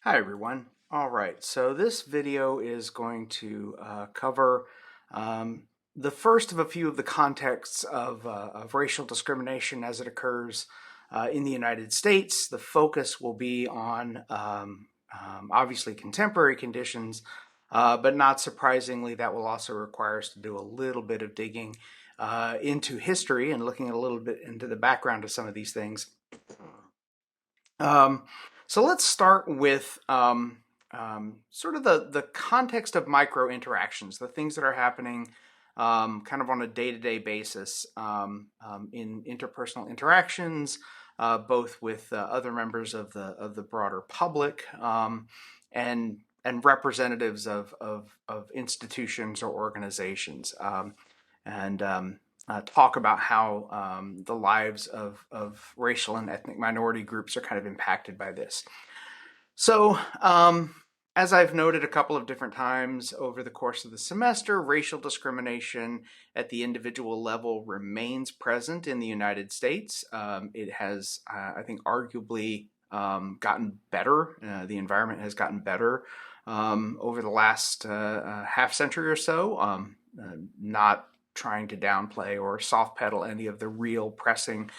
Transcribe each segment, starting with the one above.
Hi everyone. All right, so this video is going to cover the first of a few of the contexts of racial discrimination as it occurs in the United States. The focus will be on obviously contemporary conditions, but not surprisingly, that will also require us to do a little bit of digging into history and looking a little bit into the background of some of these things. Um, so let's start with sort of the context of micro interactions, the things that are happening kind of on a day-to-day basis in interpersonal interactions, both with other members of the broader public and representatives of institutions or organizations. And talk about how the lives of racial and ethnic minority groups are kind of impacted by this. So, as I've noted a couple of different times over the course of the semester, racial discrimination at the individual level remains present in the United States. It has, I think, arguably gotten better. The environment has gotten better over the last half century or so. Not trying to downplay or soft pedal any of the real pressing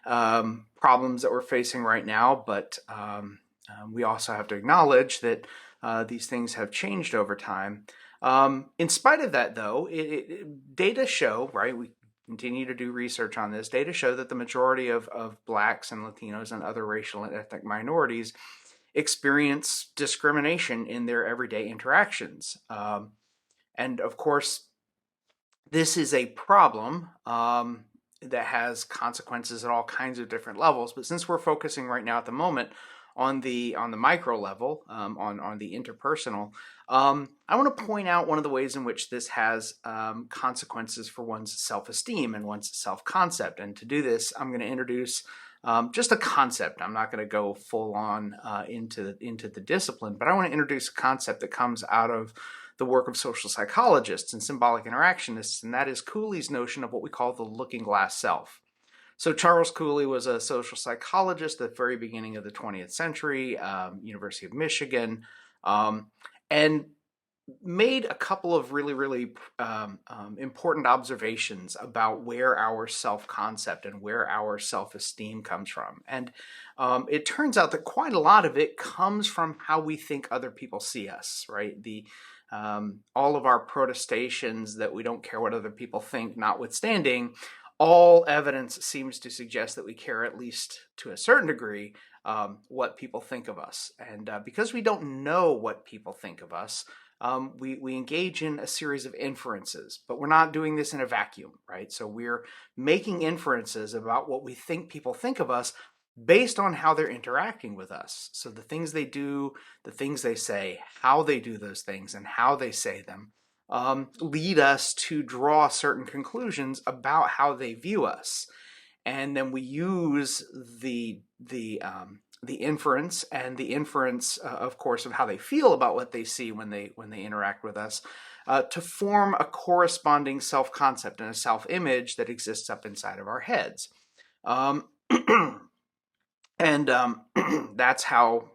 problems that we're facing right now, but we also have to acknowledge that these things have changed over time. In spite of that, though, data show, right, we continue to do research on this, data show that the majority of Blacks and Latinos and other racial and ethnic minorities experience discrimination in their everyday interactions. And of course, this is a problem that has consequences at all kinds of different levels. But since we're focusing right now at the moment on the micro level, on the interpersonal, I want to point out one of the ways in which this has consequences for one's self-esteem and one's self-concept. And to do this, I'm going to introduce just a concept. I'm not going to go full on into the discipline, but I want to introduce a concept that comes out of the work of social psychologists and symbolic interactionists, and that is Cooley's notion of what we call the looking glass self. So Charles Cooley was a social psychologist at the very beginning of the 20th century, University of Michigan, and made a couple of really important observations about where our self-concept and where our self-esteem comes from. And it turns out that quite a lot of it comes from how we think other people see us, right? All of our protestations that we don't care what other people think notwithstanding, all evidence seems to suggest that we care, at least to a certain degree, what people think of us. And because we don't know what people think of us, we engage in a series of inferences, but we're not doing this in a vacuum, right? So we're making inferences about what we think people think of us based on how they're interacting with us. So the things they do, the things they say, how they do those things, and how they say them lead us to draw certain conclusions about how they view us. And then we use the inference and the inference, of course, of how they feel about what they see when they interact with us, to form a corresponding self-concept and a self-image that exists up inside of our heads. And that's how,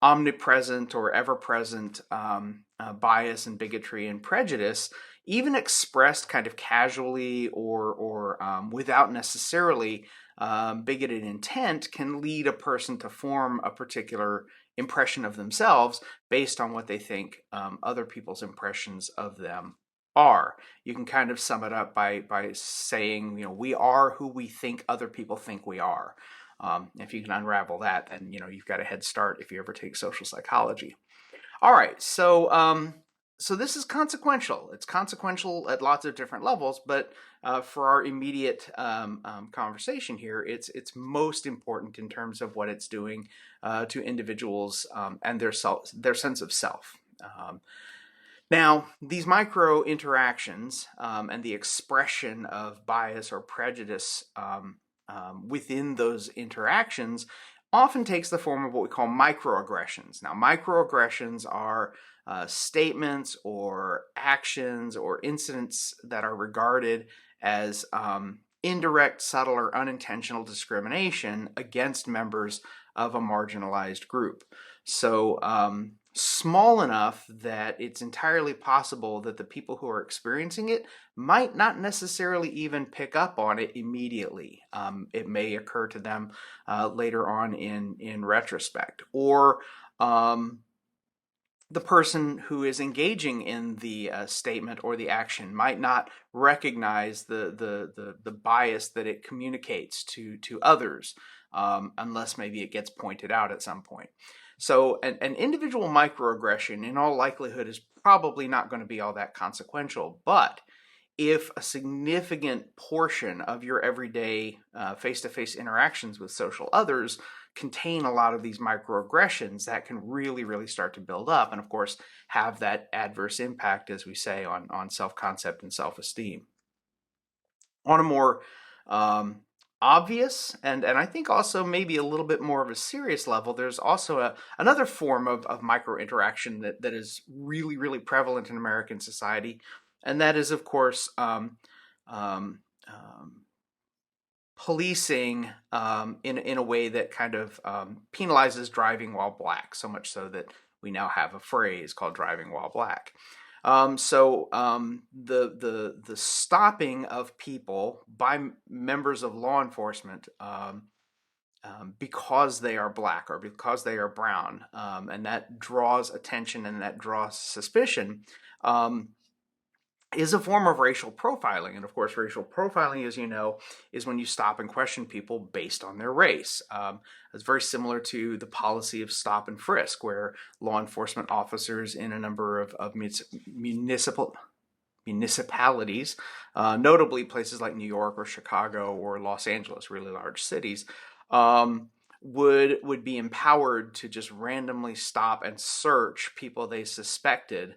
omnipresent or ever-present bias and bigotry and prejudice, even expressed kind of casually or without necessarily bigoted intent, can lead a person to form a particular impression of themselves based on what they think other people's impressions of them are. You can kind of sum it up by saying, we are who we think other people think we are. If you can unravel that, then you've got a head start if you ever take social psychology. All right, so this is consequential. It's consequential at lots of different levels, but for our immediate conversation here, it's most important in terms of what it's doing to individuals and their sense of self. Now, these micro interactions and the expression of bias or prejudice within those interactions often takes the form of what we call microaggressions. Now, microaggressions are statements or actions or incidents that are regarded as indirect, subtle, or unintentional discrimination against members of a marginalized group. So small enough that it's entirely possible that the people who are experiencing it might not necessarily even pick up on it immediately. It may occur to them later on in retrospect, or the person who is engaging in the statement or the action might not recognize the bias that it communicates to others, unless maybe it gets pointed out at some point. So an individual microaggression in all likelihood is probably not going to be all that consequential, but if a significant portion of your everyday face-to-face interactions with social others contain a lot of these microaggressions, that can really, really start to build up and, of course, have that adverse impact, as we say, on self-concept and self-esteem. On a more obvious and I think also maybe a little bit more of a serious level, there's also another form of micro-interaction that is really, really prevalent in American society, and that is, of course, policing in a way that kind of penalizes driving while black, so much so that we now have a phrase called driving while black. The stopping of people by members of law enforcement because they are black or because they are brown, and that draws attention and that draws suspicion, is a form of racial profiling. And of course, racial profiling, as you know, is when you stop and question people based on their race. It's very similar to the policy of stop and frisk, where law enforcement officers in a number of municipalities, notably places like New York or Chicago or Los Angeles, really large cities, would be empowered to just randomly stop and search people they suspected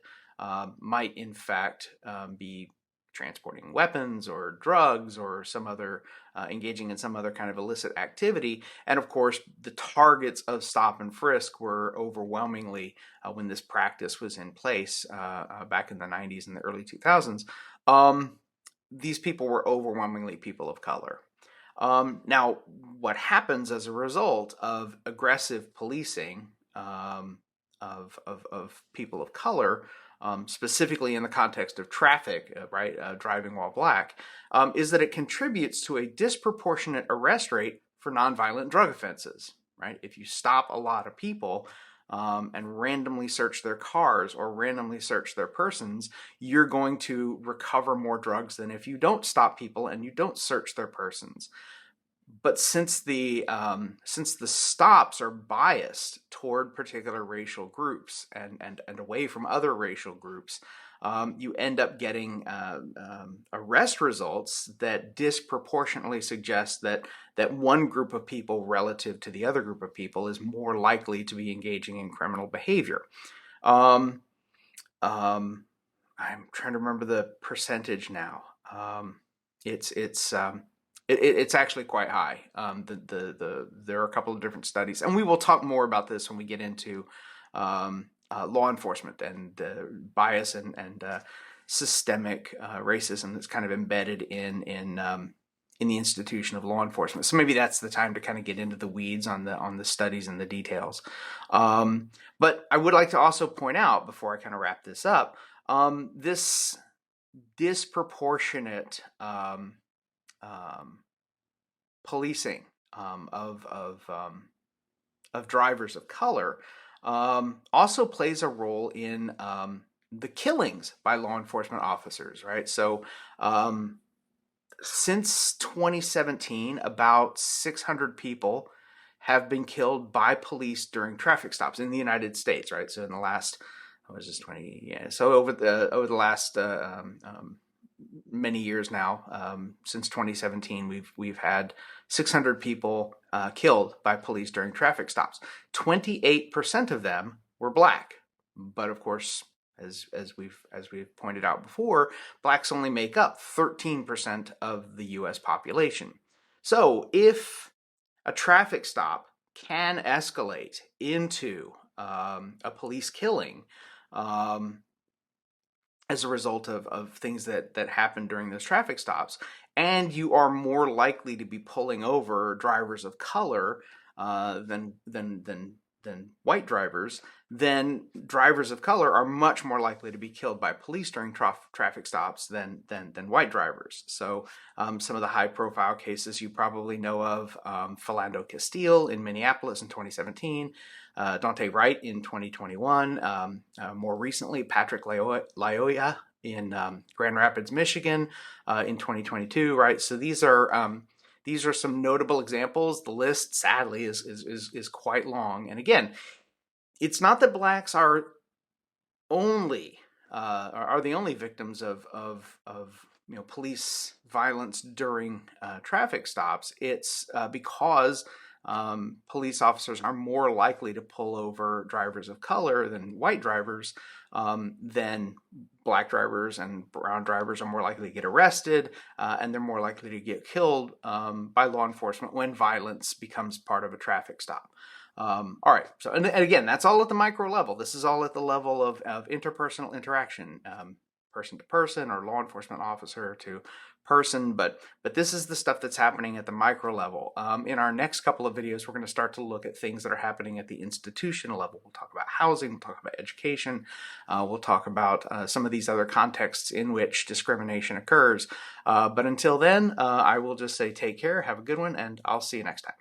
might in fact be transporting weapons or drugs or some other engaging in some other kind of illicit activity. And of course, the targets of stop and frisk were overwhelmingly, when this practice was in place back in the 90s and the early 2000s, these people were overwhelmingly people of color. Now, what happens as a result of aggressive policing of people of color, specifically in the context of traffic, driving while black, is that it contributes to a disproportionate arrest rate for nonviolent drug offenses. Right? If you stop a lot of people and randomly search their cars or randomly search their persons, you're going to recover more drugs than if you don't stop people and you don't search their persons. But since the stops are biased toward particular racial groups and away from other racial groups, you end up getting arrest results that disproportionately suggest that one group of people relative to the other group of people is more likely to be engaging in criminal behavior. I'm trying to remember the percentage now. It's actually quite high. There are a couple of different studies, and we will talk more about this when we get into law enforcement and bias and systemic racism that's kind of embedded in the institution of law enforcement. So maybe that's the time to kind of get into the weeds on the studies and the details. But I would like to also point out, before I kind of wrap this up, this disproportionate policing of drivers of color also plays a role in the killings by law enforcement officers, right? So since 2017, about 600 people have been killed by police during traffic stops in the United States, right? So in the last, so over the last many years now, since 2017, we've had 600 people killed by police during traffic stops. 28% of them were black, but of course, as we've pointed out before, blacks only make up 13% of the U.S. population. So if a traffic stop can escalate into a police killing, as a result of things that happen during those traffic stops, and you are more likely to be pulling over drivers of color than white drivers, then drivers of color are much more likely to be killed by police during traffic stops than white drivers. So some of the high-profile cases you probably know of: Philando Castile in Minneapolis in 2017, Dante Wright in 2021, more recently Patrick Lyoya in Grand Rapids, Michigan in 2022. Right, so these are some notable examples. The list, sadly, is quite long. And again, it's not that blacks are the only victims of police violence during traffic stops. It's because police officers are more likely to pull over drivers of color than white drivers. Then black drivers and brown drivers are more likely to get arrested, and they're more likely to get killed by law enforcement when violence becomes part of a traffic stop. All right. So, and again, that's all at the micro level. This is all at the level of interpersonal interaction, person to person, or law enforcement officer to person. But this is the stuff that's happening at the micro level. In our next couple of videos, we're going to start to look at things that are happening at the institutional level. We'll talk about housing. We'll talk about education. We'll talk about some of these other contexts in which discrimination occurs. But until then, I will just say take care, have a good one, and I'll see you next time.